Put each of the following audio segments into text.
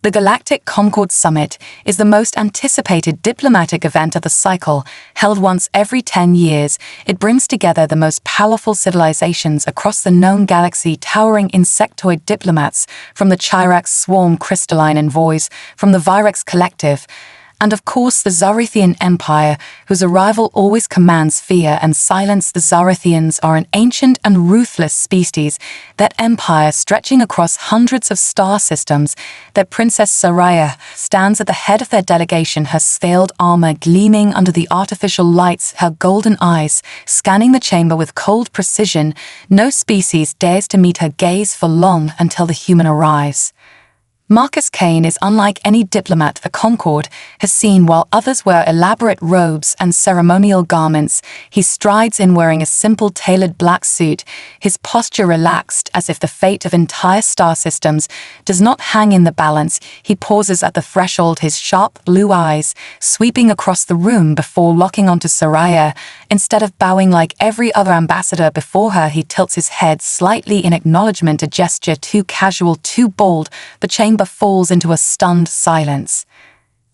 The Galactic Concord Summit is the most anticipated diplomatic event of the cycle. Held once every 10 years, it brings together the most powerful civilizations across the known galaxy, towering insectoid diplomats from the Chirac swarm, crystalline envoys from the Virex Collective, and of course the Zarethian Empire, whose arrival always commands fear and silence. The Zarethians are an ancient and ruthless species, that empire stretching across hundreds of star systems. Their Princess Soraya stands at the head of their delegation, her scaled armor gleaming under the artificial lights, her golden eyes scanning the chamber with cold precision. No species dares to meet her gaze for long until the human arrives. Marcus Kane is unlike any diplomat the Concord has seen. While others wear elaborate robes and ceremonial garments, he strides in wearing a simple tailored black suit, his posture relaxed as if the fate of entire star systems does not hang in the balance. He pauses at the threshold, his sharp blue eyes sweeping across the room before locking onto Soraya. Instead of bowing like every other ambassador before her, he tilts his head slightly in acknowledgement, a gesture too casual, too bold. The chamber falls into a stunned silence.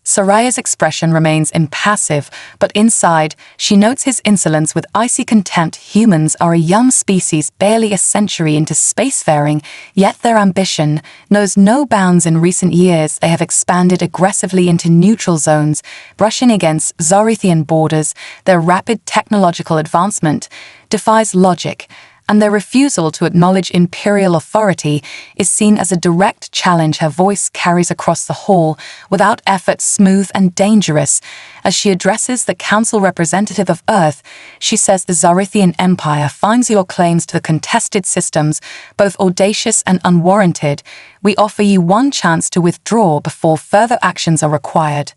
Soraya's expression remains impassive, but inside, she notes his insolence with icy contempt. Humans are a young species, barely a century into spacefaring, yet their ambition knows no bounds. In recent years, they have expanded aggressively into neutral zones, brushing against Zarethian borders. Their rapid technological advancement defies logic, and their refusal to acknowledge imperial authority is seen as a direct challenge. Her voice carries across the hall without effort, smooth and dangerous. As she addresses the council representative of Earth, she says, the Zarethian Empire finds your claims to the contested systems both audacious and unwarranted. We offer you one chance to withdraw before further actions are required.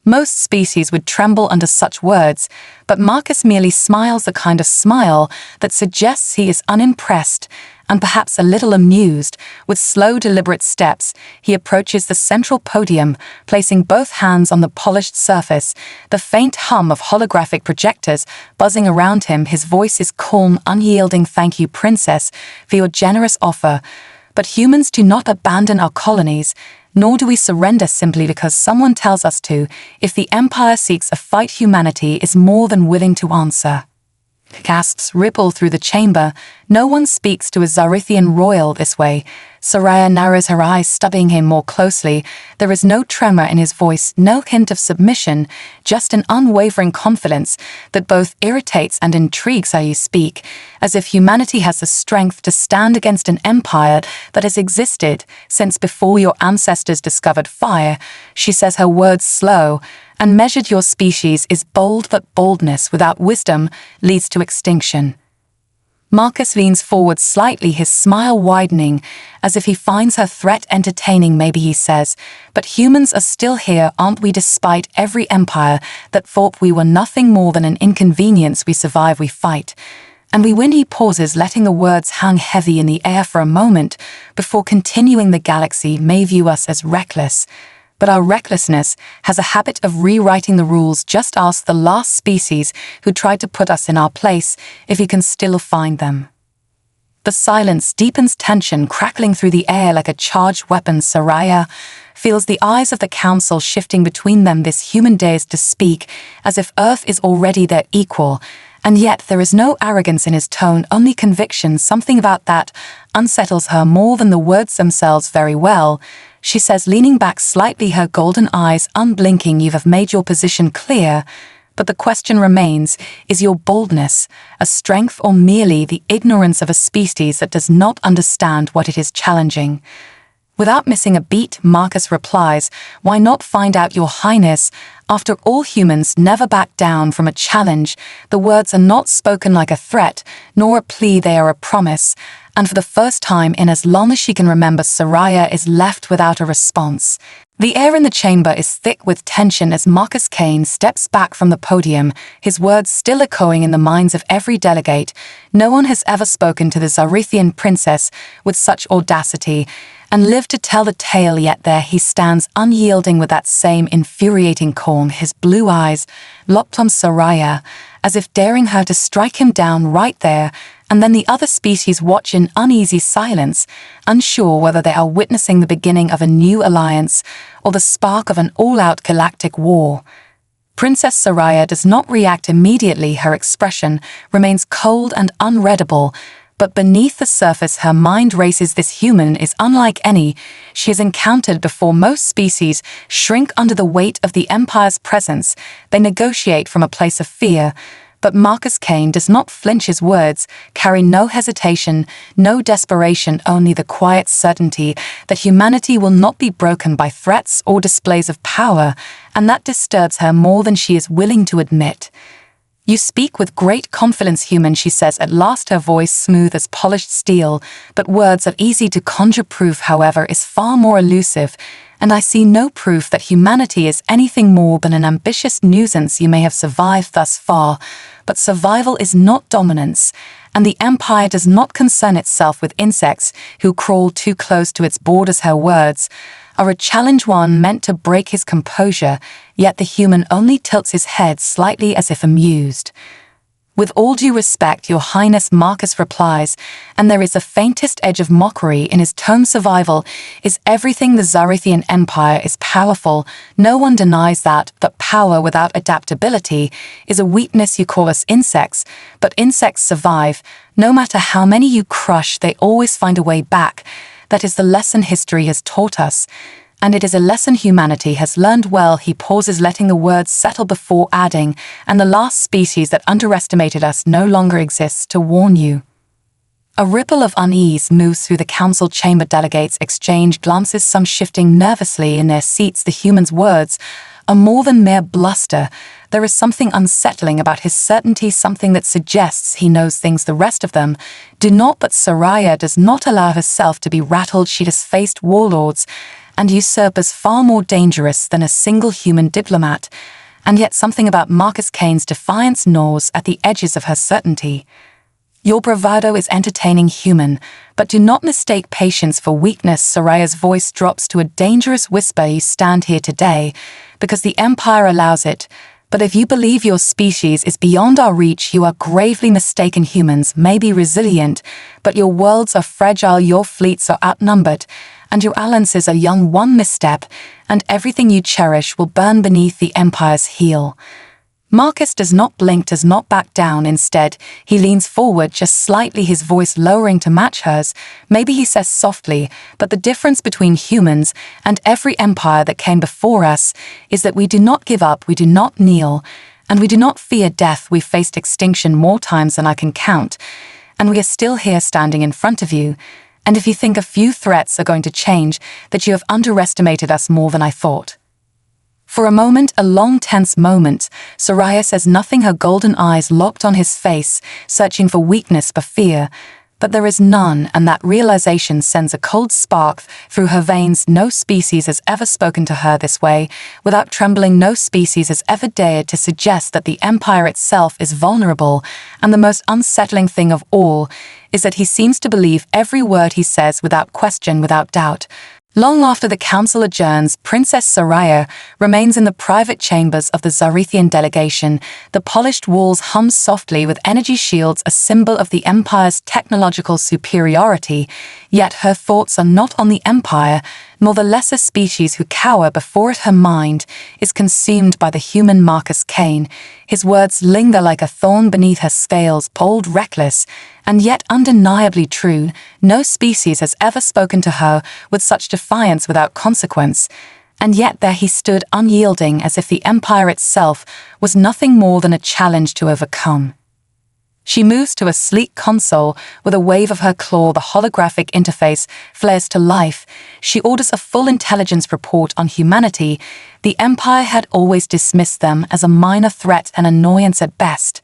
Most species would tremble under such words, but Marcus merely smiles, the kind of smile that suggests he is unimpressed and perhaps a little amused. With slow, deliberate steps, he approaches the central podium, placing both hands on the polished surface, the faint hum of holographic projectors buzzing around him. His voice is calm, unyielding. Thank you, Princess, for your generous offer. But humans do not abandon our colonies, nor do we surrender simply because someone tells us to. If the Empire seeks a fight, humanity is more than willing to answer. Gasps ripple through the chamber. No one speaks to a Zarethian royal this way. Soraya narrows her eyes, studying him more closely. There is no tremor in his voice, no hint of submission, just an unwavering confidence that both irritates and intrigues. How you speak, as if humanity has the strength to stand against an empire that has existed since before your ancestors discovered fire. She says, her words slow and measured. Your species is bold, but boldness without wisdom leads to extinction. Marcus leans forward slightly, his smile widening, as if he finds her threat entertaining. Maybe, he says, but humans are still here, aren't we? Despite every empire that thought we were nothing more than an inconvenience, we survive, we fight, and we win. He pauses, letting the words hang heavy in the air for a moment before continuing. The galaxy may view us as reckless, but our recklessness has a habit of rewriting the rules. Just ask the last species who tried to put us in our place if you can still find them. The silence deepens, tension crackling through the air like a charged weapon. Soraya feels the eyes of the council shifting between them. This human dares to speak as if Earth is already their equal, and yet there is no arrogance in his tone, only conviction. Something about that unsettles her more than the words themselves. Very well, she says, leaning back slightly, her golden eyes unblinking. You have made your position clear, but the question remains, is your boldness a strength or merely the ignorance of a species that does not understand what it is challenging? Without missing a beat, Marcus replies, why not find out, Your Highness? After all, humans never back down from a challenge. The words are not spoken like a threat, nor a plea, they are a promise. And for the first time in as long as she can remember, Soraya is left without a response. The air in the chamber is thick with tension as Marcus Kane steps back from the podium, his words still echoing in the minds of every delegate. No one has ever spoken to the Zarethian princess with such audacity and lived to tell the tale, yet there he stands, unyielding with that same infuriating calm, his blue eyes locked on Soraya, as if daring her to strike him down right there and then the other species watch in uneasy silence, unsure whether they are witnessing the beginning of a new alliance or the spark of an all-out galactic war. Princess Soraya does not react immediately. Her expression remains cold and unreadable, but beneath the surface her mind races. This human is unlike any she has encountered before. Most species shrink under the weight of the Empire's presence. They negotiate from a place of fear. But Marcus Kane does not flinch. His words carry no hesitation, no desperation, only the quiet certainty that humanity will not be broken by threats or displays of power, and that disturbs her more than she is willing to admit. "You speak with great confidence, human," she says at last, her voice smooth as polished steel, but words are easy to conjure. Proof, however, is far more elusive, and I see no proof that humanity is anything more than an ambitious nuisance. You may have survived thus far, but survival is not dominance, and the Empire does not concern itself with insects who crawl too close to its borders. Her words are a challenge, one meant to break his composure, yet the human only tilts his head slightly as if amused. "With all due respect, Your Highness," Marcus replies, and there is the faintest edge of mockery in his tone. "Survival is everything. The Zarithian Empire is powerful. No one denies that, but power without adaptability is a weakness. You call us insects, but insects survive. No matter how many you crush, they always find a way back. That is the lesson history has taught us, and it is a lesson humanity has learned well." He pauses, letting the words settle before adding, "And the last species that underestimated us no longer exists, to warn you." A ripple of unease moves through the council chamber. Delegates exchange glances, some shifting nervously in their seats. The human's words are more than mere bluster. There is something unsettling about his certainty, something that suggests he knows things the rest of them do not. But Soraya does not allow herself to be rattled. She has faced warlords and usurpers far more dangerous than a single human diplomat, and yet something about Marcus Kane's defiance gnaws at the edges of her certainty. "Your bravado is entertaining, human, but do not mistake patience for weakness." Soraya's voice drops to a dangerous whisper. "You stand here today because the Empire allows it, but if you believe your species is beyond our reach, you are gravely mistaken. Humans may be resilient, but your worlds are fragile, your fleets are outnumbered, and your alliances are young. One misstep, and everything you cherish will burn beneath the Empire's heel." Marcus does not blink, does not back down. Instead, he leans forward just slightly, his voice lowering to match hers. Maybe he says softly, "But the difference between humans and every empire that came before us is that we do not give up, we do not kneel, and we do not fear death. We faced extinction more times than I can count, and we are still here standing in front of you. And if you think a few threats are going to change, that you have underestimated us more than I thought." For a moment, a long tense moment, Soraya says nothing, her golden eyes locked on his face, searching for weakness, for fear. But there is none, and that realization sends a cold spark through her veins. No species has ever spoken to her this way. Without trembling, no species has ever dared to suggest that the Empire itself is vulnerable, and the most unsettling thing of all is that he seems to believe every word he says without question, without doubt. Long after the council adjourns, Princess Soraya remains in the private chambers of the Zarithian delegation. The polished walls hum softly with energy shields, a symbol of the Empire's technological superiority. Yet her thoughts are not on the Empire, nor the lesser species who cower before it. Her mind is consumed by the human Marcus Kane. His words linger like a thorn beneath her scales, bold, reckless, and yet undeniably true. No species has ever spoken to her with such defiance without consequence. And yet there he stood, unyielding, as if the Empire itself was nothing more than a challenge to overcome. She moves to a sleek console. With a wave of her claw, the holographic interface flares to life. She orders a full intelligence report on humanity. The Empire had always dismissed them as a minor threat, an annoyance at best.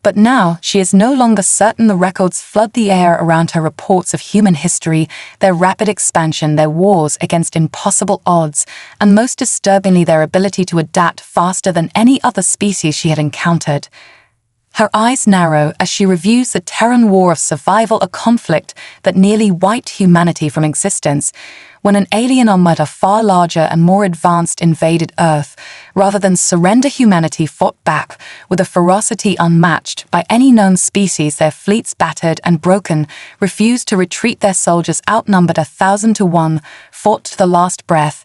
But now she is no longer certain. The records flood the air around her, reports of human history, their rapid expansion, their wars against impossible odds, and most disturbingly their ability to adapt faster than any other species she had encountered. Her eyes narrow as she reviews the Terran war of survival, a conflict that nearly wiped humanity from existence, when an alien armada far larger and more advanced invaded Earth. Rather than surrender, humanity fought back with a ferocity unmatched by any known species. Their fleets, battered and broken, refused to retreat. Their soldiers, outnumbered 1,000 to 1, fought to the last breath,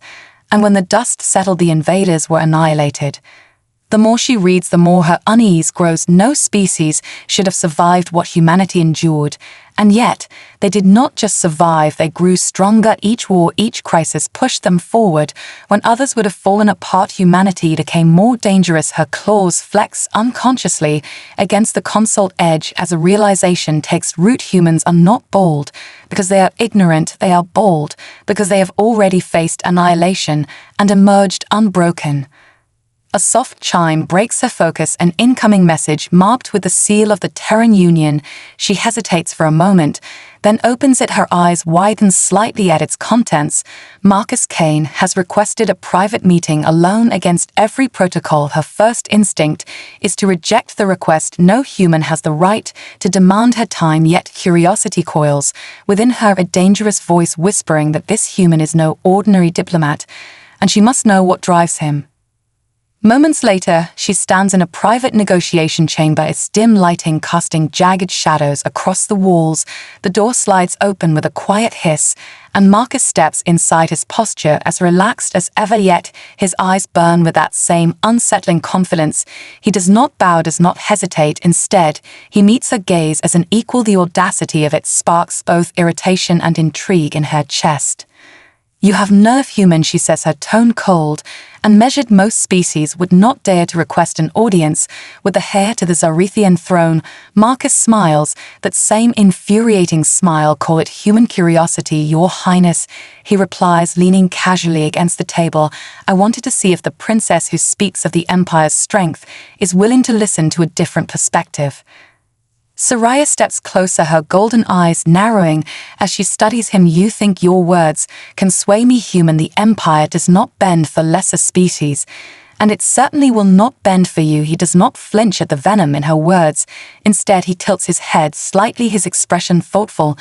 and when the dust settled, the invaders were annihilated. The more she reads, the more her unease grows. No species should have survived what humanity endured. And yet, they did not just survive, they grew stronger. Each war, each crisis pushed them forward. When others would have fallen apart, humanity became more dangerous. Her claws flex unconsciously against the console edge as a realization takes root. Humans are not bold because they are ignorant, they are bold because they have already faced annihilation and emerged unbroken. A soft chime breaks her focus, an incoming message marked with the seal of the Terran Union. She hesitates for a moment, then opens it. Her eyes widen slightly at its contents. Marcus Kane has requested a private meeting alone against every protocol. Her first instinct is to reject the request. No human has the right to demand her time, yet curiosity coils within her, a dangerous voice whispering that this human is no ordinary diplomat, and she must know what drives him. Moments later, she stands in a private negotiation chamber, its dim lighting casting jagged shadows across the walls. The door slides open with a quiet hiss, and Marcus steps inside, his posture as relaxed as ever, yet his eyes burn with that same unsettling confidence. He does not bow, does not hesitate. Instead, he meets her gaze as an equal. The audacity of it sparks both irritation and intrigue in her chest. "You have nerve, human," she says, her tone cold and measured. Most species would not dare to request an audience with the heir to the Zarethian throne. Marcus smiles, that same infuriating smile. "Call it human curiosity, Your Highness," he replies, leaning casually against the table. "I wanted to see if the princess who speaks of the Empire's strength is willing to listen to a different perspective." Soraya steps closer, her golden eyes narrowing as she studies him. "You think your words can sway me, human? The Empire does not bend for lesser species, and it certainly will not bend for you." He does not flinch at the venom in her words. Instead, he tilts his head slightly, his expression thoughtful.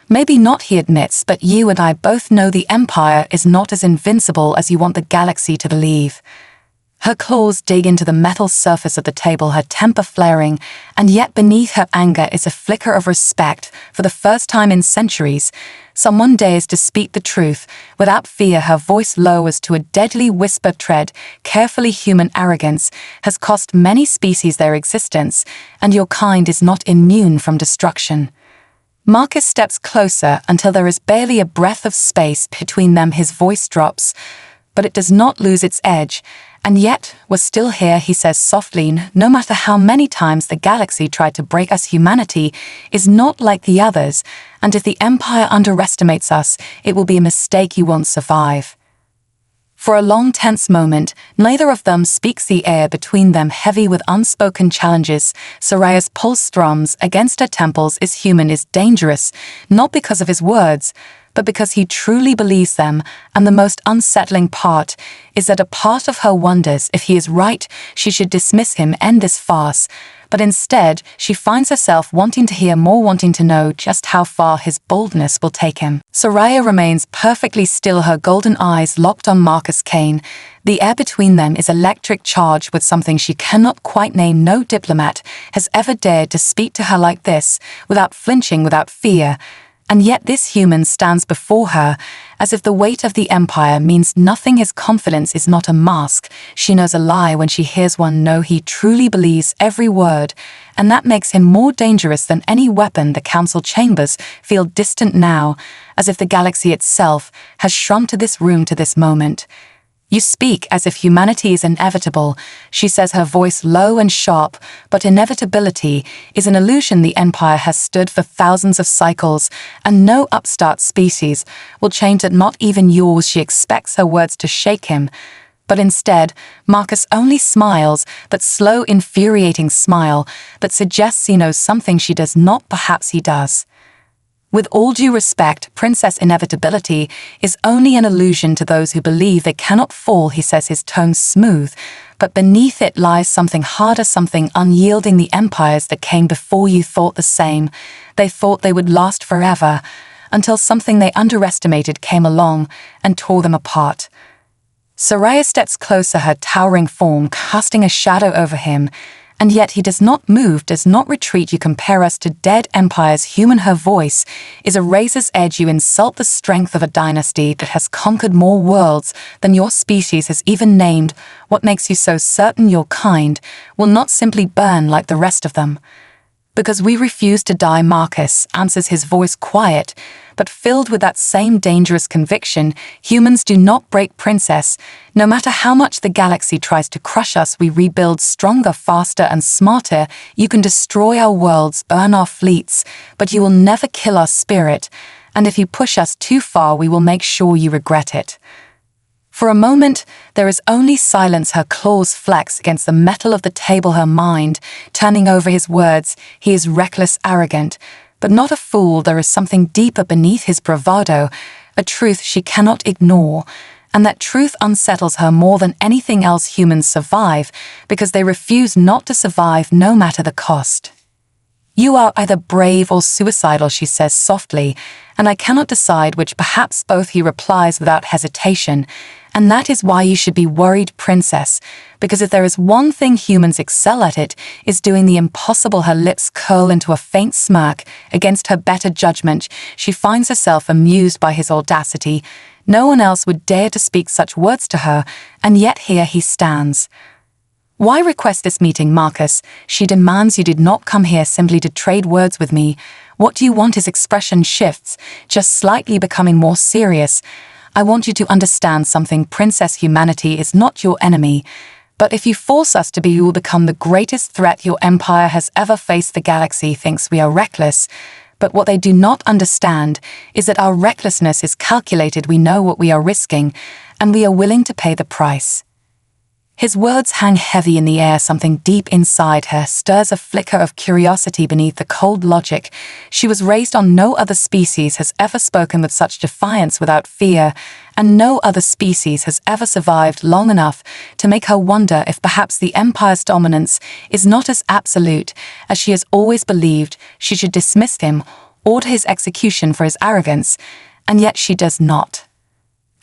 "Maybe not," he admits, "but you and I both know the Empire is not as invincible as you want the galaxy to believe." Her claws dig into the metal surface of the table, her temper flaring, and yet beneath her anger is a flicker of respect. For the first time in centuries, someone dares to speak the truth without fear. Her voice lowers to a deadly whisper. "Tread carefully, human. Arrogance has cost many species their existence, and your kind is not immune from destruction." Marcus steps closer until there is barely a breath of space between them. His voice drops, but it does not lose its edge. "And yet, we're still here," he says softly. "No matter how many times the galaxy tried to break us, humanity is not like the others, and if the Empire underestimates us, it will be a mistake you won't survive." For a long, tense moment, neither of them speaks, the air between them heavy with unspoken challenges. Soraya's pulse thrums against her temples. "Is human is dangerous, not because of his words, but because he truly believes them, and the most unsettling part is that a part of her wonders if he is right. She should dismiss him, end this farce, but instead she finds herself wanting to hear more, wanting to know just how far his boldness will take him. Soraya remains perfectly still, her golden eyes locked on Marcus Kane. The air between them is electric, charged with something she cannot quite name. No diplomat has ever dared to speak to her like this, without flinching, without fear. And yet this human stands before her, as if the weight of the Empire means nothing. His confidence is not a mask. She knows a lie when she hears one. No, he truly believes every word, and that makes him more dangerous than any weapon. The council chambers feel distant now, as if the galaxy itself has shrunk to this room, to this moment. "You speak as if humanity is inevitable," she says, her voice low and sharp, "but inevitability is an illusion. The Empire has stood for thousands of cycles, and no upstart species will change it, not even yours." She expects her words to shake him, but instead, Marcus only smiles, that slow, infuriating smile that suggests he knows something she does not. Perhaps he does. With all due respect, Princess Inevitability is only an illusion to those who believe they cannot fall, he says, his tone smooth, but beneath it lies something harder, something unyielding. The empires that came before you thought the same. They thought they would last forever, until something they underestimated came along and tore them apart. Soraya steps closer, her towering form casting a shadow over him, and yet he does not move, does not retreat. You compare us to dead empires, human. Her voice is a razor's edge. You insult the strength of a dynasty that has conquered more worlds than your species has even named. What makes you so certain your kind will not simply burn like the rest of them? Because we refuse to die, Marcus, answers, his voice quiet, but filled with that same dangerous conviction. Humans do not break, Princess. No matter how much the galaxy tries to crush us, we rebuild stronger, faster, and smarter. You can destroy our worlds, burn our fleets, but you will never kill our spirit. And if you push us too far, we will make sure you regret it. For a moment, there is only silence. Her claws flex against the metal of the table, her mind turning over his words. He is reckless, arrogant, but not a fool. There is something deeper beneath his bravado, a truth she cannot ignore, and that truth unsettles her more than anything else. Humans survive because they refuse not to survive, no matter the cost. You are either brave or suicidal, she says softly, and I cannot decide which, perhaps both, he replies without hesitation. And that is why you should be worried, Princess, because if there is one thing humans excel at, it is doing the impossible. Her lips curl into a faint smirk. Against her better judgment, she finds herself amused by his audacity. No one else would dare to speak such words to her, and yet here he stands. Why request this meeting, Marcus? She demands. You did not come here simply to trade words with me. What do you want? His expression shifts, just slightly, becoming more serious. I want you to understand something, Princess. Humanity is not your enemy, but if you force us to be, you will become the greatest threat your empire has ever faced. The galaxy thinks we are reckless, but what they do not understand is that our recklessness is calculated. We know what we are risking, and we are willing to pay the price. His words hang heavy in the air. Something deep inside her stirs a flicker of curiosity beneath the cold logic. She was raised on. No other species has ever spoken with such defiance, without fear, and no other species has ever survived long enough to make her wonder if perhaps the Empire's dominance is not as absolute as she has always believed. She should dismiss him, order his execution for his arrogance, and yet she does not.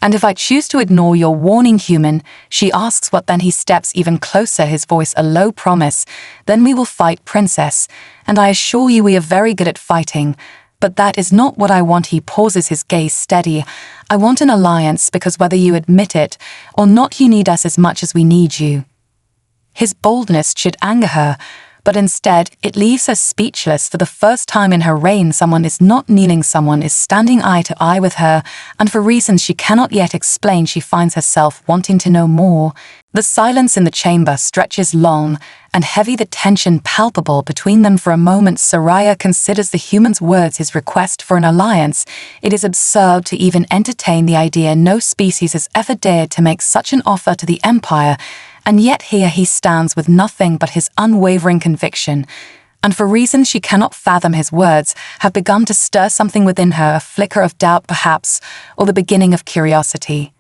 And if I choose to ignore your warning, human, she asks, what then? He steps even closer, his voice a low promise. Then we will fight, Princess, and I assure you we are very good at fighting. But that is not what I want. He pauses, his gaze steady. I want an alliance, because whether you admit it or not, you need us as much as we need you. His boldness should anger her, but instead it leaves her speechless. For the first time in her reign, someone is not kneeling, someone is standing eye to eye with her, and for reasons she cannot yet explain, she finds herself wanting to know more. The silence in the chamber stretches long and heavy, the tension palpable between them. For a moment, Soraya considers the human's words, his request for an alliance. It is absurd to even entertain the idea. No species has ever dared to make such an offer to the Empire, and yet here he stands with nothing but his unwavering conviction. And for reasons she cannot fathom, his words have begun to stir something within her, a flicker of doubt perhaps, or the beginning of curiosity.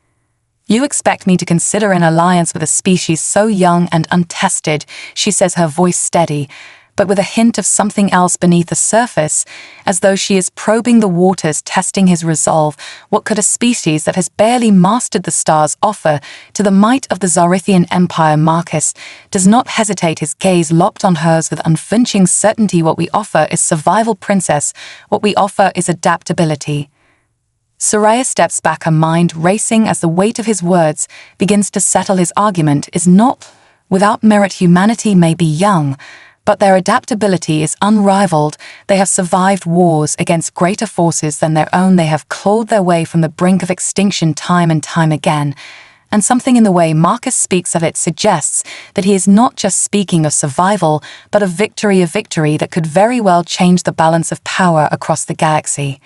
You expect me to consider an alliance with a species so young and untested, she says, her voice steady, but with a hint of something else beneath the surface, as though she is probing the waters, testing his resolve. What could a species that has barely mastered the stars offer to the might of the Zarithian Empire? Marcus does not hesitate, his gaze locked on hers with unflinching certainty. What we offer is survival, Princess. What we offer is adaptability. Soraya steps back, her mind racing as the weight of his words begins to settle. His argument is not without merit. Humanity may be young, but their adaptability is unrivaled. They have survived wars against greater forces than their own. They have clawed their way from the brink of extinction time and time again. And something in the way Marcus speaks of it suggests that he is not just speaking of survival, but of victory, a victory that could very well change the balance of power across the galaxy.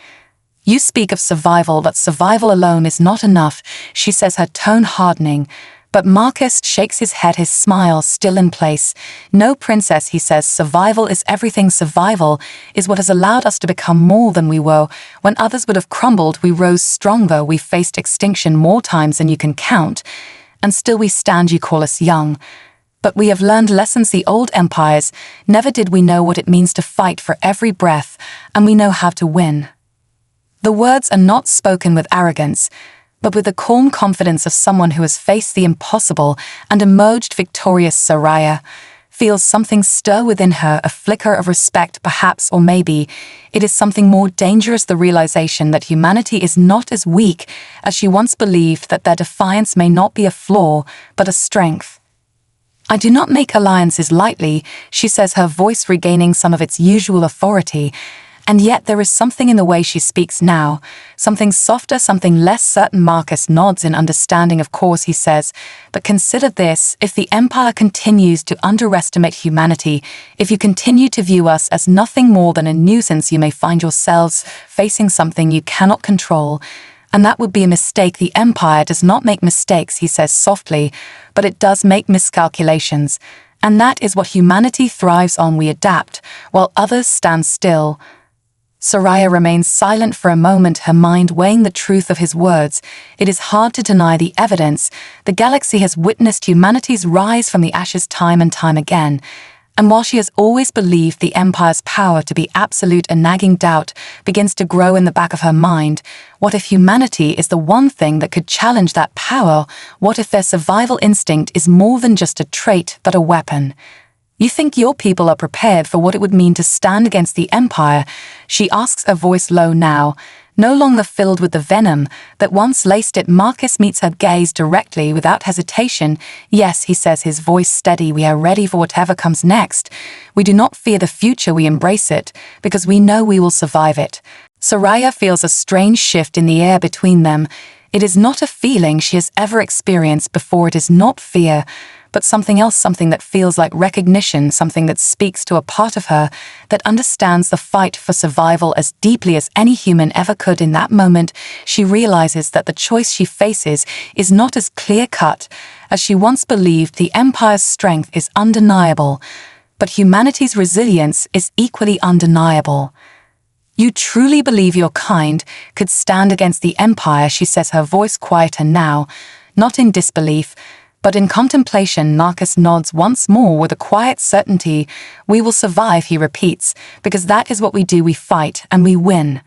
You speak of survival, but survival alone is not enough, she says, her tone hardening. But Marcus shakes his head, his smile still in place. "No, princess," he says, "survival is everything. Survival is what has allowed us to become more than we were. When others would have crumbled, we rose stronger. We faced extinction more times than you can count. And still we stand. You call us young. But we have learned lessons the old empires. Never did we know what it means to fight for every breath, and we know how to win." The words are not spoken with arrogance, but with the calm confidence of someone who has faced the impossible and emerged victorious. Soraya feels something stir within her, a flicker of respect perhaps, or maybe it is something more dangerous, the realization that humanity is not as weak as she once believed, that their defiance may not be a flaw, but a strength. "I do not make alliances lightly," she says, her voice regaining some of its usual authority. And yet there is something in the way she speaks now, something softer, something less certain. Marcus nods in understanding. "Of course," he says, "but consider this. If the Empire continues to underestimate humanity, if you continue to view us as nothing more than a nuisance, you may find yourselves facing something you cannot control. And that would be a mistake. The Empire does not make mistakes," he says softly, "but it does make miscalculations. And that is what humanity thrives on. We adapt, while others stand still." Soraya remains silent for a moment, her mind weighing the truth of his words. It is hard to deny the evidence. The galaxy has witnessed humanity's rise from the ashes time and time again. And while she has always believed the Empire's power to be absolute, a nagging doubt begins to grow in the back of her mind. What if humanity is the one thing that could challenge that power? What if their survival instinct is more than just a trait, but a weapon? "You think your people are prepared for what it would mean to stand against the Empire?" she asks, her voice low now, no longer filled with the venom that once laced it. Marcus meets her gaze directly, without hesitation. "Yes," he says, his voice steady, "we are ready for whatever comes next. We do not fear the future, we embrace it, because we know we will survive it." Soraya feels a strange shift in the air between them. It is not a feeling she has ever experienced before. It is not fear, but something else, something that feels like recognition, something that speaks to a part of her that understands the fight for survival as deeply as any human ever could. In that moment, she realizes that the choice she faces is not as clear-cut as she once believed. The Empire's strength is undeniable, but humanity's resilience is equally undeniable. "You truly believe your kind could stand against the Empire?" she says, her voice quieter now, not in disbelief, but in contemplation. Marcus nods once more with a quiet certainty. "We will survive," he repeats, "because that is what we do. We fight, and we win."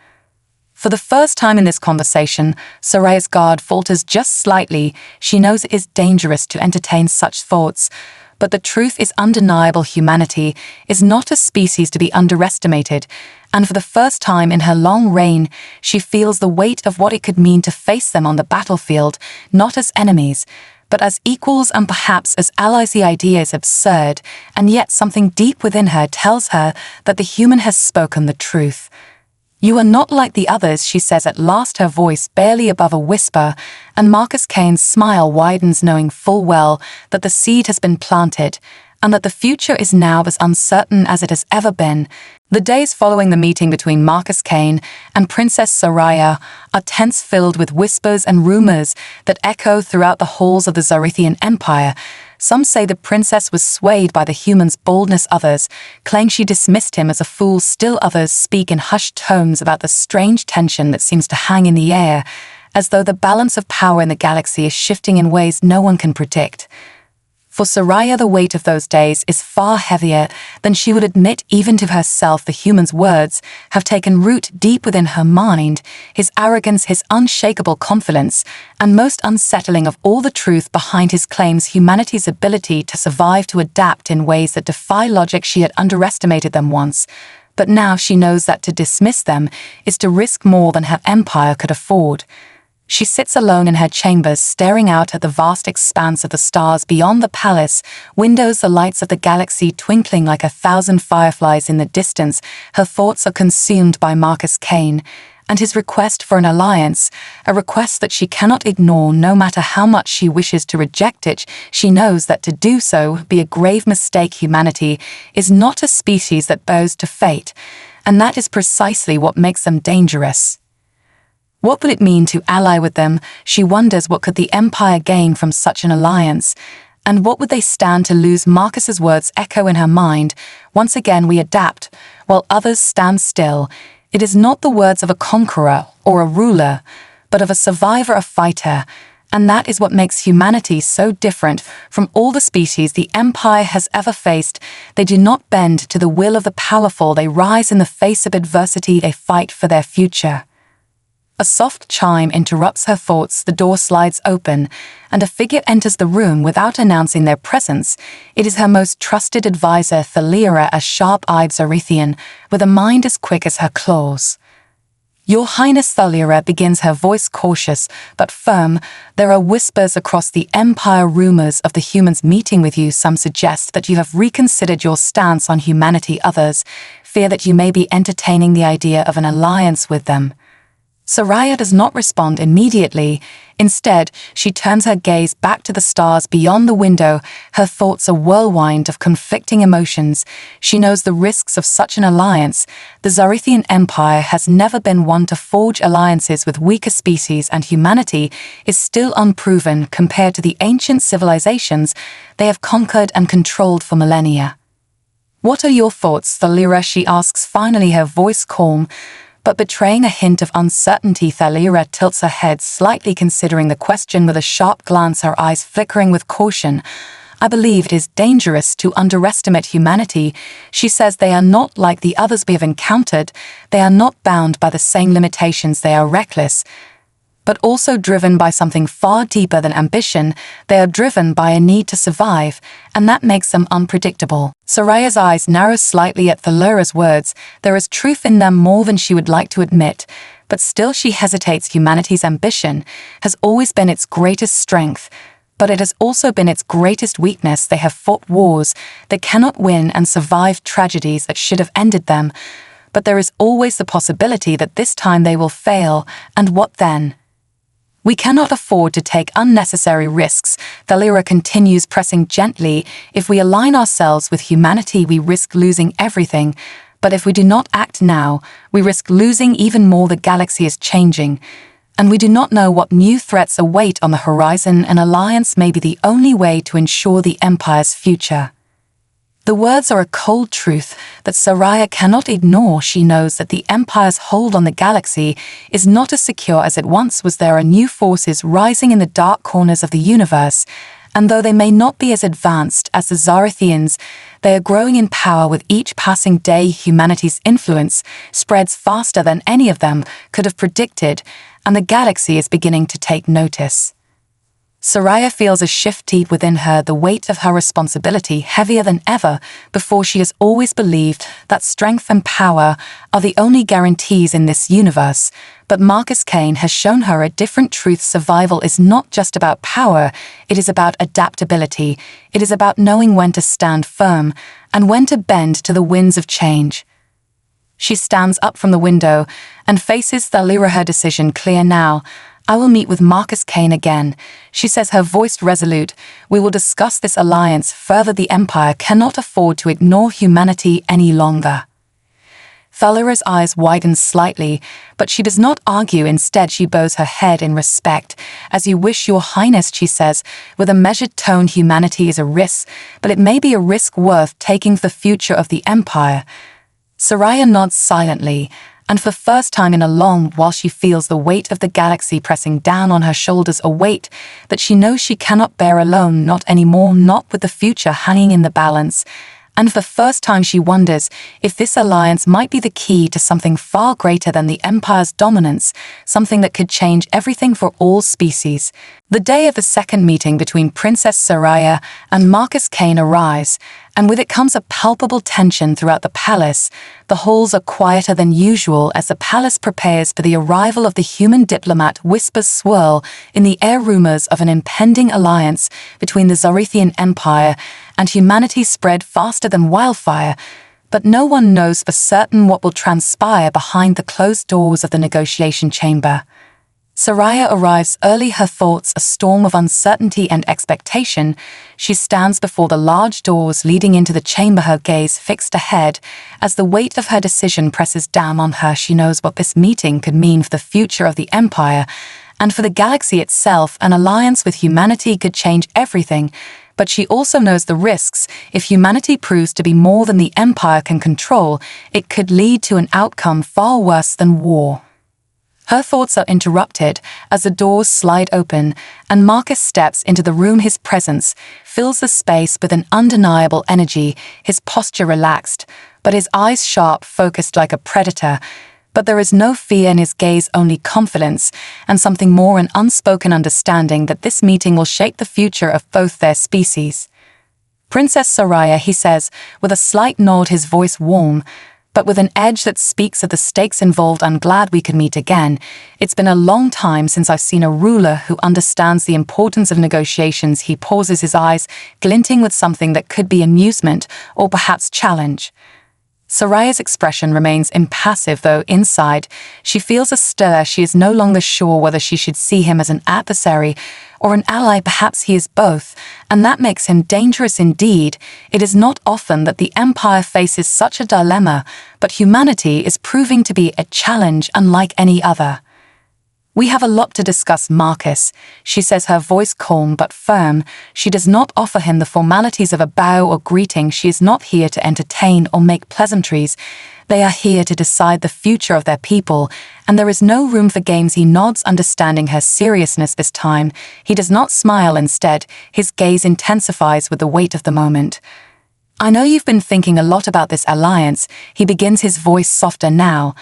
For the first time in this conversation, Soraya's guard falters just slightly. She knows it is dangerous to entertain such thoughts, but the truth is undeniable. Humanity is not a species to be underestimated, and for the first time in her long reign, she feels the weight of what it could mean to face them on the battlefield, not as enemies, but as equals and perhaps as allies. The idea is absurd, and yet something deep within her tells her that the human has spoken the truth. "You are not like the others," she says at last, her voice barely above a whisper, and Marcus Kane's smile widens, knowing full well that the seed has been planted, and that the future is now as uncertain as it has ever been. The days following the meeting between Marcus Kane and Princess Soraya are tense, filled with whispers and rumors that echo throughout the halls of the Zorithian Empire. Some say the princess was swayed by the human's boldness, others claim she dismissed him as a fool, still others speak in hushed tones about the strange tension that seems to hang in the air, as though the balance of power in the galaxy is shifting in ways no one can predict. For Soraya, the weight of those days is far heavier than she would admit even to herself. The human's words have taken root deep within her mind, his arrogance, his unshakable confidence, and most unsettling of all, the truth behind his claims, humanity's ability to survive, to adapt in ways that defy logic. She had underestimated them once, but now she knows that to dismiss them is to risk more than her empire could afford. She sits alone in her chambers, staring out at the vast expanse of the stars beyond the palace windows, the lights of the galaxy twinkling like 1,000 fireflies in the distance. Her thoughts are consumed by Marcus Kane and his request for an alliance, a request that she cannot ignore no matter how much she wishes to reject it. She knows that to do so would be a grave mistake. Humanity is not a species that bows to fate, and that is precisely what makes them dangerous. What would it mean to ally with them? She wonders what could the Empire gain from such an alliance, and what would they stand to lose? Marcus's words echo in her mind. Once again we adapt, while others stand still. It is not the words of a conqueror or a ruler, but of a survivor, a fighter. And that is what makes humanity so different from all the species the Empire has ever faced. They do not bend to the will of the powerful. They rise in the face of adversity. They fight for their future. A soft chime interrupts her thoughts. The door slides open, and a figure enters the room without announcing their presence. It is her most trusted advisor, Thalira, a sharp-eyed Zorithian, with a mind as quick as her claws. "Your Highness," Thalira begins, her voice cautious but firm. "There are whispers across the Empire, rumors of the humans meeting with you. Some suggest that you have reconsidered your stance on humanity. Others fear that you may be entertaining the idea of an alliance with them." Soraya does not respond immediately. Instead, she turns her gaze back to the stars beyond the window. Her thoughts a whirlwind of conflicting emotions. She knows the risks of such an alliance. The Zorithian Empire has never been one to forge alliances with weaker species, and humanity is still unproven compared to the ancient civilizations they have conquered and controlled for millennia. "What are your thoughts, Thalira?" she asks, finally, her voice calm, but betraying a hint of uncertainty. Thalira tilts her head slightly, considering the question with a sharp glance, her eyes flickering with caution. "I believe it is dangerous to underestimate humanity," she says. "They are not like the others we have encountered. They are not bound by the same limitations. They are reckless, but also driven by something far deeper than ambition. They are driven by a need to survive, and that makes them unpredictable." Soraya's eyes narrow slightly at Thalira's words. There is truth in them, more than she would like to admit, but still she hesitates. Humanity's ambition has always been its greatest strength, but it has also been its greatest weakness. They have fought wars they cannot win and survived tragedies that should have ended them, but there is always the possibility that this time they will fail, and what then? "We cannot afford to take unnecessary risks," Thalira continues, pressing gently. "If we align ourselves with humanity, we risk losing everything. But if we do not act now, we risk losing even more. The galaxy is changing, and we do not know what new threats await on the horizon. An alliance may be the only way to ensure the Empire's future." The words are a cold truth that Soraya cannot ignore. She knows that the Empire's hold on the galaxy is not as secure as it once was. There are new forces rising in the dark corners of the universe, and though they may not be as advanced as the Zorithians, they are growing in power with each passing day. Humanity's influence spreads faster than any of them could have predicted, and the galaxy is beginning to take notice. Soraya feels a shift deep within her, the weight of her responsibility heavier than ever before. She has always believed that strength and power are the only guarantees in this universe, but Marcus Kane has shown her a different truth. Survival is not just about power, it is about adaptability. It is about knowing when to stand firm and when to bend to the winds of change. She stands up from the window and faces Thalira, her decision clear now. "I will meet with Marcus Kane again," she says, her voice resolute. "We will discuss this alliance further. The Empire cannot afford to ignore humanity any longer." Thalira's eyes widen slightly, but she does not argue. Instead, she bows her head in respect. "As you wish, Your Highness," she says, with a measured tone. "Humanity is a risk, but it may be a risk worth taking for the future of the Empire." Soraya nods silently, and for the first time in a long while she feels the weight of the galaxy pressing down on her shoulders, a weight that she knows she cannot bear alone, not anymore, not with the future hanging in the balance. And for the first time she wonders if this alliance might be the key to something far greater than the Empire's dominance, something that could change everything for all species. The day of the second meeting between Princess Soraya and Marcus Kane arrives, and with it comes a palpable tension throughout the palace. The halls are quieter than usual as the palace prepares for the arrival of the human diplomat. Whispers swirl in the air, rumors of an impending alliance between the Zorithian Empire and humanity spread faster than wildfire, but no one knows for certain what will transpire behind the closed doors of the negotiation chamber. Soraya arrives early, her thoughts a storm of uncertainty and expectation. She stands before the large doors leading into the chamber, her gaze fixed ahead. As the weight of her decision presses down on her, she knows what this meeting could mean for the future of the Empire. And for the galaxy itself, an alliance with humanity could change everything. But she also knows the risks. If humanity proves to be more than the Empire can control, it could lead to an outcome far worse than war. Her thoughts are interrupted as the doors slide open and Marcus steps into the room. His presence fills the space with an undeniable energy, his posture relaxed, but his eyes sharp, focused like a predator. But there is no fear in his gaze, only confidence, and something more, an unspoken understanding that this meeting will shape the future of both their species. "Princess Soraya," he says, with a slight nod, his voice warm, but with an edge that speaks of the stakes involved. "I'm glad we could meet again. It's been a long time since I've seen a ruler who understands the importance of negotiations." He pauses, his eyes glinting with something that could be amusement or perhaps challenge. Soraya's expression remains impassive, though inside she feels a stir. She is no longer sure whether she should see him as an adversary or an ally. Perhaps he is both, and that makes him dangerous indeed. It is not often that the Empire faces such a dilemma, but humanity is proving to be a challenge unlike any other. "We have a lot to discuss, Marcus," she says, her voice calm but firm. She does not offer him the formalities of a bow or greeting. She is not here to entertain or make pleasantries. They are here to decide the future of their people, and there is no room for games. He nods, understanding her seriousness this time. He does not smile. Instead, his gaze intensifies with the weight of the moment. "I know you've been thinking a lot about this alliance," he begins, his voice softer now,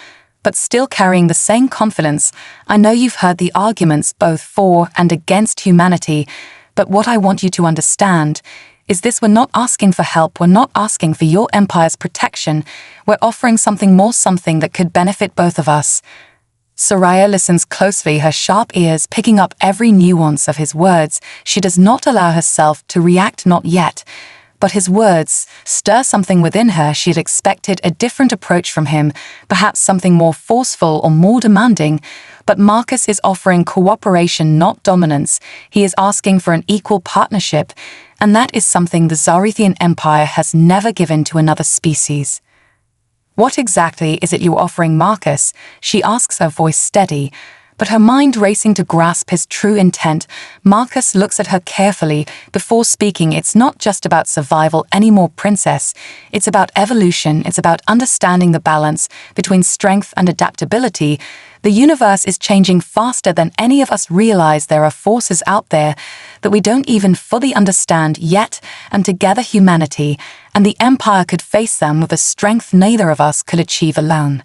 but still carrying the same confidence. "I know you've heard the arguments both for and against humanity, but what I want you to understand is this: we're not asking for help, we're not asking for your empire's protection, we're offering something more, something that could benefit both of us." Soraya listens closely, her sharp ears picking up every nuance of his words. She does not allow herself to react, not yet. But his words stir something within her. She had expected a different approach from him, perhaps something more forceful or more demanding. But Marcus is offering cooperation, not dominance. He is asking for an equal partnership, and that is something the Zarethian Empire has never given to another species. "What exactly is it you're offering, Marcus?" she asks, her voice steady, but her mind racing to grasp his true intent. Marcus looks at her carefully before speaking. "It's not just about survival anymore, Princess. It's about evolution. It's about understanding the balance between strength and adaptability. The universe is changing faster than any of us realize. There are forces out there that we don't even fully understand yet, and together humanity and the Empire could face them with a strength neither of us could achieve alone."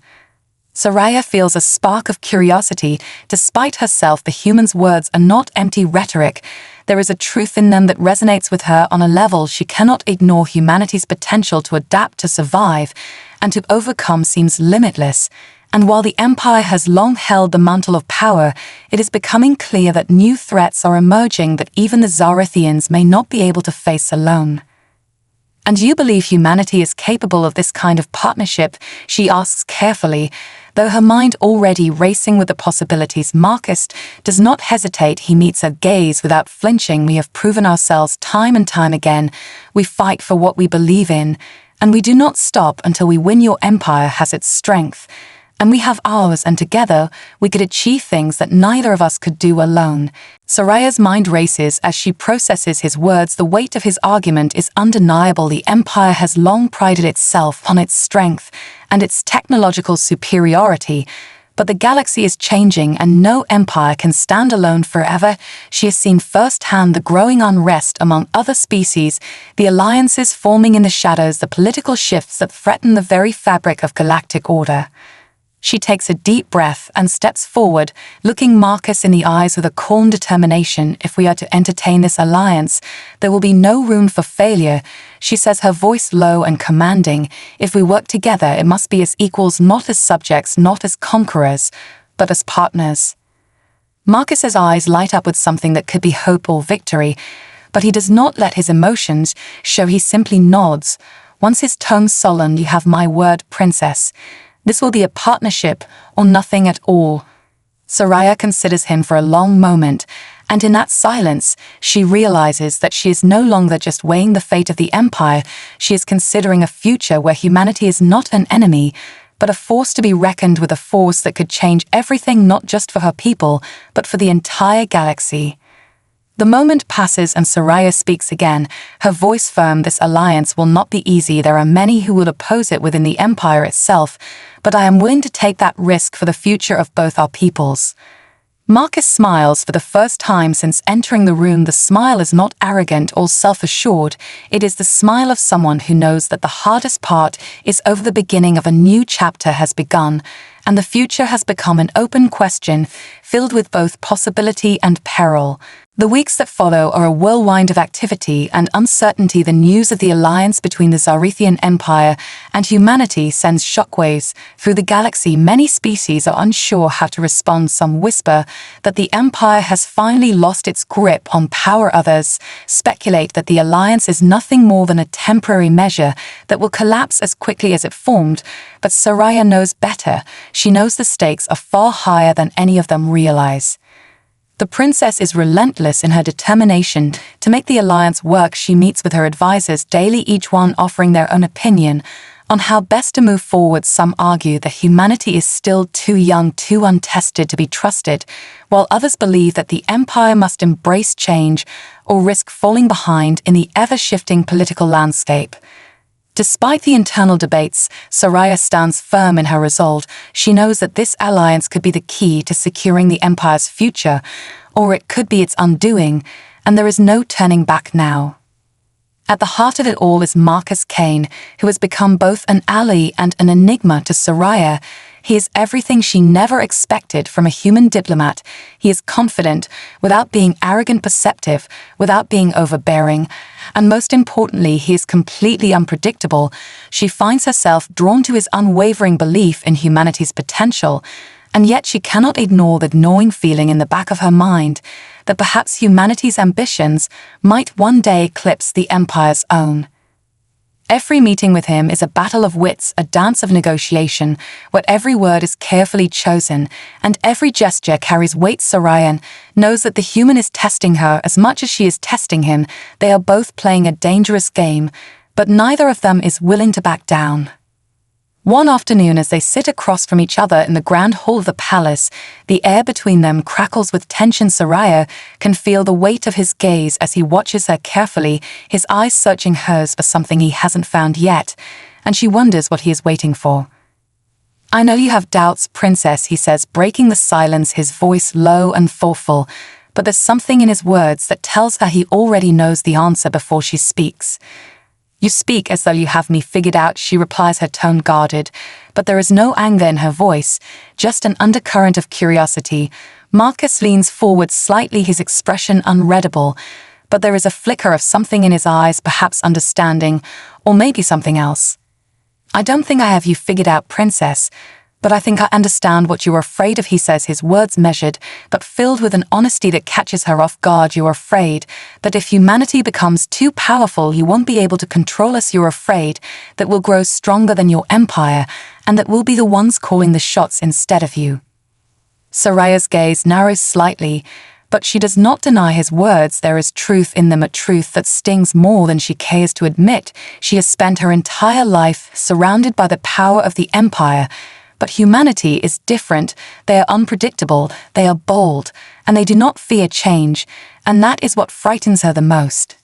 Soraya feels a spark of curiosity. Despite herself, the human's words are not empty rhetoric. There is a truth in them that resonates with her on a level she cannot ignore. Humanity's potential to adapt, to survive, and to overcome seems limitless. And while the Empire has long held the mantle of power, it is becoming clear that new threats are emerging that even the Zarethians may not be able to face alone. "And you believe humanity is capable of this kind of partnership?" she asks carefully, though her mind already racing with the possibilities. Marcus does not hesitate. He meets her gaze without flinching. "We have proven ourselves time and time again. We fight for what we believe in, and we do not stop until we win. Your empire has its strength, and we have ours, and together we could achieve things that neither of us could do alone." Soraya's mind races as she processes his words. The weight of his argument is undeniable. The Empire has long prided itself on its strength and its technological superiority, but the galaxy is changing and no empire can stand alone forever. She has seen firsthand the growing unrest among other species, the alliances forming in the shadows, the political shifts that threaten the very fabric of galactic order. She takes a deep breath and steps forward, looking Marcus in the eyes with a calm determination. "If we are to entertain this alliance, there will be no room for failure," she says, her voice low and commanding. "If we work together, it must be as equals, not as subjects, not as conquerors, but as partners." Marcus's eyes light up with something that could be hope or victory, but he does not let his emotions show. He simply nods. Once his tone sullen, "You have my word, Princess. This will be a partnership or nothing at all." Soraya considers him for a long moment, and in that silence, she realizes that she is no longer just weighing the fate of the Empire, she is considering a future where humanity is not an enemy, but a force to be reckoned with, a force that could change everything not just for her people, but for the entire galaxy. The moment passes and Soraya speaks again, her voice firm. This alliance will not be easy. There are many who will oppose it within the Empire itself, but I am willing to take that risk for the future of both our peoples. Marcus smiles for the first time since entering the room. The smile is not arrogant or self-assured. It is the smile of someone who knows that the hardest part is over. The beginning of a new chapter has begun, and the future has become an open question, filled with both possibility and peril. The weeks that follow are a whirlwind of activity and uncertainty. The news of the alliance between the Zarethian Empire and humanity sends shockwaves through the galaxy. Many species are unsure how to respond. Some whisper that the Empire has finally lost its grip on power. Others speculate that the alliance is nothing more than a temporary measure that will collapse as quickly as it formed. But Soraya knows better. She knows the stakes are far higher than any of them realize. The princess is relentless in her determination to make the alliance work. She meets with her advisors daily, each one offering their own opinion on how best to move forward. Some argue that humanity is still too young, too untested to be trusted, while others believe that the Empire must embrace change or risk falling behind in the ever-shifting political landscape. Despite the internal debates, Soraya stands firm in her resolve. She knows that this alliance could be the key to securing the Empire's future, or it could be its undoing, and there is no turning back now. At the heart of it all is Marcus Kane, who has become both an ally and an enigma to Soraya. He is everything she never expected from a human diplomat. He is confident, without being arrogant, perceptive, without being overbearing, and most importantly, he is completely unpredictable. She finds herself drawn to his unwavering belief in humanity's potential, and yet she cannot ignore the gnawing feeling in the back of her mind that perhaps humanity's ambitions might one day eclipse the Empire's own. Every meeting with him is a battle of wits, a dance of negotiation, where every word is carefully chosen, and every gesture carries weight. Soraya knows that the human is testing her as much as she is testing him. They are both playing a dangerous game, but neither of them is willing to back down. One afternoon, as they sit across from each other in the grand hall of the palace, the air between them crackles with tension. Soraya can feel the weight of his gaze as he watches her carefully, his eyes searching hers for something he hasn't found yet, and she wonders what he is waiting for. "I know you have doubts, princess," he says, breaking the silence, his voice low and thoughtful, but there's something in his words that tells her he already knows the answer before she speaks. "You speak as though you have me figured out," she replies, her tone guarded, but there is no anger in her voice, just an undercurrent of curiosity. Marcus leans forward slightly, his expression unreadable, but there is a flicker of something in his eyes, perhaps understanding, or maybe something else. "I don't think I have you figured out, princess, but I think I understand what you are afraid of," he says, his words measured, but filled with an honesty that catches her off guard. "You are afraid that if humanity becomes too powerful, you won't be able to control us. You're afraid that we'll grow stronger than your empire, and that we'll be the ones calling the shots instead of you." Soraya's gaze narrows slightly, but she does not deny his words. There is truth in them, a truth that stings more than she cares to admit. She has spent her entire life surrounded by the power of the Empire, but humanity is different. They are unpredictable, they are bold, and they do not fear change, and that is what frightens her the most.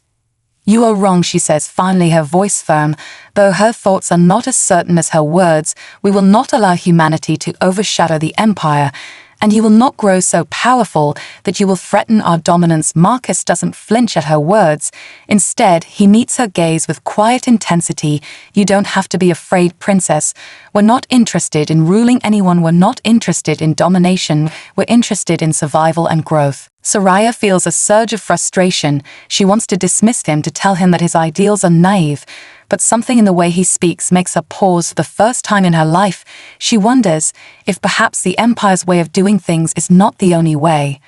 "You are wrong," she says, finally, her voice firm, though her thoughts are not as certain as her words. "We will not allow humanity to overshadow the Empire, and you will not grow so powerful that you will threaten our dominance." Marcus doesn't flinch at her words. Instead, he meets her gaze with quiet intensity. "You don't have to be afraid, princess. We're not interested in ruling anyone. We're not interested in domination. We're interested in survival and growth." Soraya feels a surge of frustration. She wants to dismiss him, to tell him that his ideals are naive, but something in the way he speaks makes her pause. For the first time in her life, she wonders if perhaps the Empire's way of doing things is not the only way.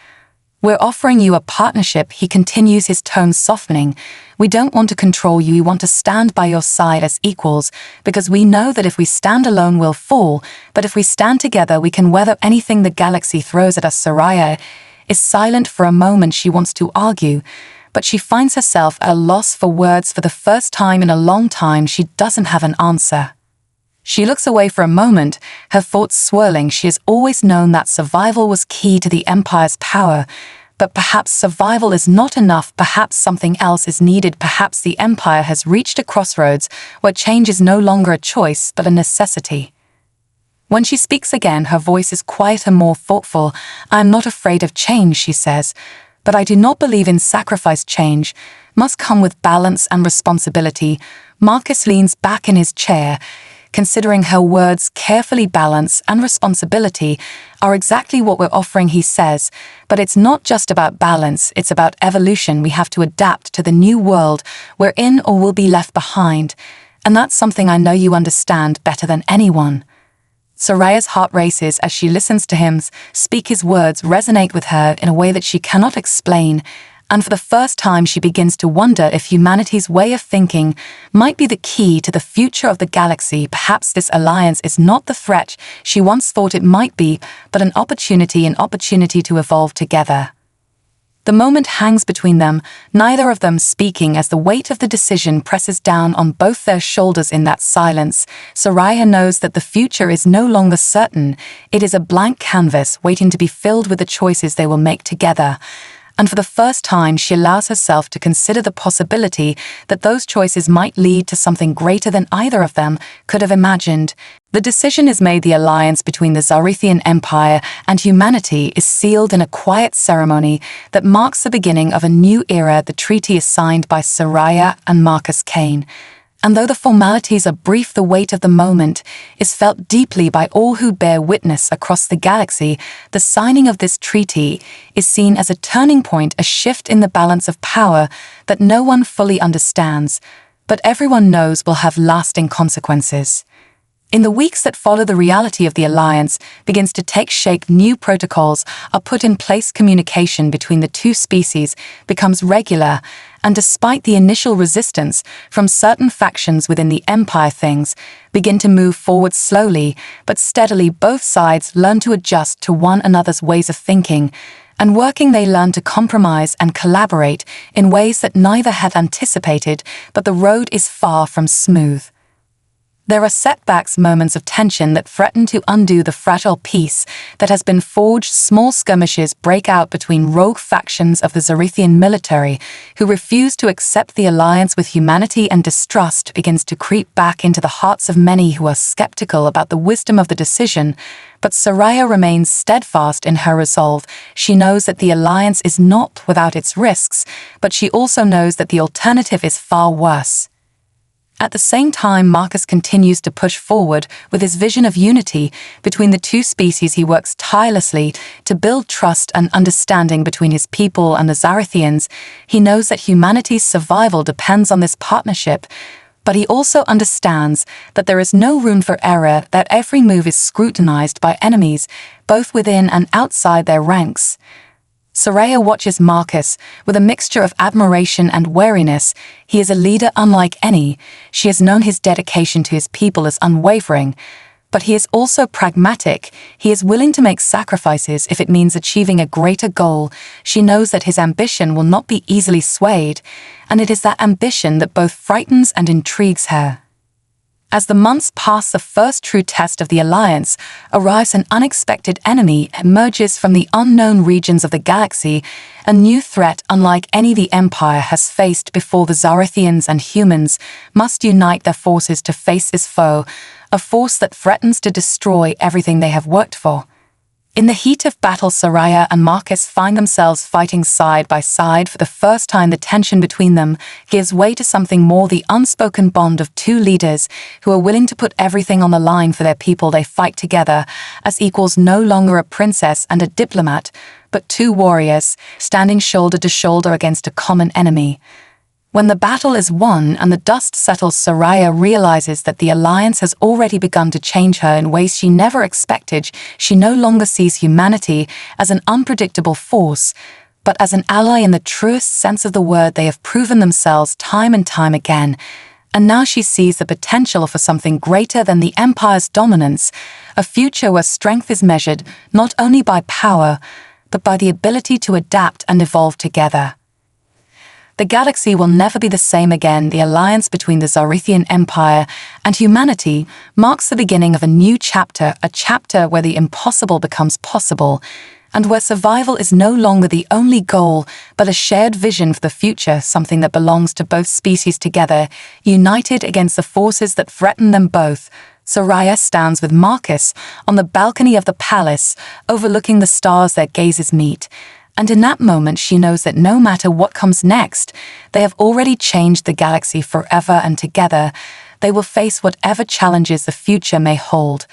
"We're offering you a partnership," he continues, his tone softening. "We don't want to control you, we want to stand by your side as equals, because we know that if we stand alone we'll fall, but if we stand together we can weather anything the galaxy throws at us." Soraya is silent for a moment. She wants to argue, but she finds herself at a loss for words. For the first time in a long time, she doesn't have an answer. She looks away for a moment, her thoughts swirling. She has always known that survival was key to the Empire's power, but perhaps survival is not enough. Perhaps something else is needed. Perhaps the Empire has reached a crossroads where change is no longer a choice but a necessity. When she speaks again, her voice is quieter, more thoughtful. "I am not afraid of change," she says, "but I do not believe in sacrifice. Change must come with balance and responsibility." Marcus leans back in his chair, considering her words carefully. "Balance and responsibility are exactly what we're offering," he says. "But it's not just about balance, it's about evolution. We have to adapt to the new world we're in or we'll be left behind. And that's something I know you understand better than anyone." Soraya's heart races as she listens to him speak. His words resonate with her in a way that she cannot explain, and for the first time she begins to wonder if humanity's way of thinking might be the key to the future of the galaxy. Perhaps this alliance is not the threat she once thought it might be, but an opportunity to evolve together. The moment hangs between them, neither of them speaking as the weight of the decision presses down on both their shoulders. In that silence, Soraya knows that the future is no longer certain. It is a blank canvas waiting to be filled with the choices they will make together. And for the first time, she allows herself to consider the possibility that those choices might lead to something greater than either of them could have imagined. The decision is made. The alliance between the Zarithian Empire and humanity is sealed in a quiet ceremony that marks the beginning of a new era. The treaty is signed by Soraya and Marcus Kane. And though the formalities are brief, the weight of the moment is felt deeply by all who bear witness across the galaxy. The signing of this treaty is seen as a turning point, a shift in the balance of power that no one fully understands, but everyone knows will have lasting consequences. In the weeks that follow, the reality of the alliance begins to take shape. New protocols are put in place. Communication between the two species becomes regular, and despite the initial resistance from certain factions within the Empire, things begin to move forward slowly but steadily. Both sides learn to adjust to one another's ways of thinking, and working they learn to compromise and collaborate in ways that neither had anticipated, but the road is far from smooth. There are setbacks, moments of tension that threaten to undo the fragile peace that has been forged. Small skirmishes break out between rogue factions of the Zarithian military who refuse to accept the alliance with humanity, and distrust begins to creep back into the hearts of many who are skeptical about the wisdom of the decision. But Soraya remains steadfast in her resolve. She knows that the alliance is not without its risks, but she also knows that the alternative is far worse. At the same time, Marcus continues to push forward with his vision of unity between the two species. He works tirelessly to build trust and understanding between his people and the Zarithians. He knows that humanity's survival depends on this partnership, but he also understands that there is no room for error, that every move is scrutinized by enemies, both within and outside their ranks. Soraya watches Marcus with a mixture of admiration and wariness. He is a leader unlike any. She has known his dedication to his people as unwavering, but he is also pragmatic. He is willing to make sacrifices if it means achieving a greater goal. She knows that his ambition will not be easily swayed, and it is that ambition that both frightens and intrigues her. As the months pass, the first true test of the alliance arrives. An unexpected enemy emerges from the unknown regions of the galaxy, a new threat unlike any the Empire has faced before. The Zarithians and humans must unite their forces to face this foe, a force that threatens to destroy everything they have worked for. In the heat of battle, Soraya and Marcus find themselves fighting side by side. For the first time, the tension between them gives way to something more, the unspoken bond of two leaders who are willing to put everything on the line for their people. They fight together as equals, no longer a princess and a diplomat, but two warriors standing shoulder to shoulder against a common enemy. When the battle is won and the dust settles, Soraya realizes that the alliance has already begun to change her in ways she never expected. She no longer sees humanity as an unpredictable force, but as an ally in the truest sense of the word. They have proven themselves time and time again, and now she sees the potential for something greater than the Empire's dominance, a future where strength is measured not only by power, but by the ability to adapt and evolve together. The galaxy will never be the same again. The alliance between the Zarithian Empire and humanity marks the beginning of a new chapter, a chapter where the impossible becomes possible, and where survival is no longer the only goal, but a shared vision for the future, something that belongs to both species together, united against the forces that threaten them both. Soraya stands with Marcus on the balcony of the palace, overlooking the stars their gazes meet. And in that moment she knows that no matter what comes next, they have already changed the galaxy forever, and together they will face whatever challenges the future may hold.